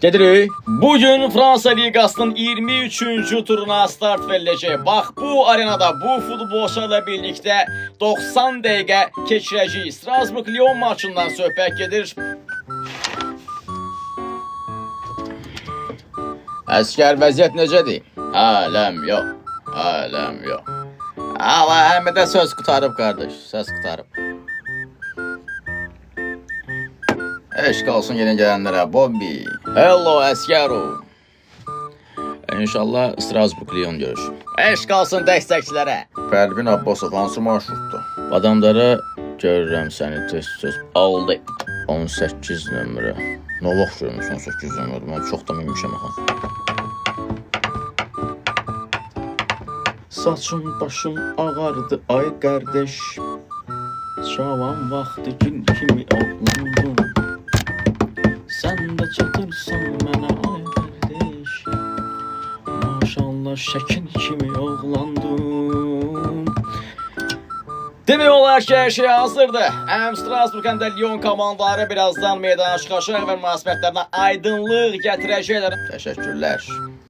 Gedirik. Bugün Fransa Ligasının 23-cü turuna start veriləcək. Bax, bu arenada bu futbolçularla birlikdə 90 dəqiqə keçirəcəyik. Strasbourg-Lyon maçından söhbət gedir. Əskər, vəziyyət necədir? Aləm yox, aləm yox. Allah, həm də söz qutarıb qardaş, söz qutarıb. Eşq olsun yeni gələnlərə, Bobby. Hello, əskəro. İnşallah Strasbourg-Lyon görüşür. Eşq olsun dəstəkçilərə. Pərvin Abbasov, hansı marşrutdur? Adamlara görürəm səni tez-tez. Aldı 18 nömrə. Nə vaxt görmüş 18 nömrə? Mən çox da minmişəm axı. Saçım başım ağardı ay qardeş. Şavan vaxtı gün kimi oğlandım. Sən də çatırsan mənə ay qardeş. Maşallah şəkil kimi oğlandım. Demək olar ki, hər şey hazırdır. Həm Strasbourg həm də Lyon komandaları birazdan meydana çıxacaq və münasibətlərinə aydınlıq gətirəcəklər. Təşəkkürlər.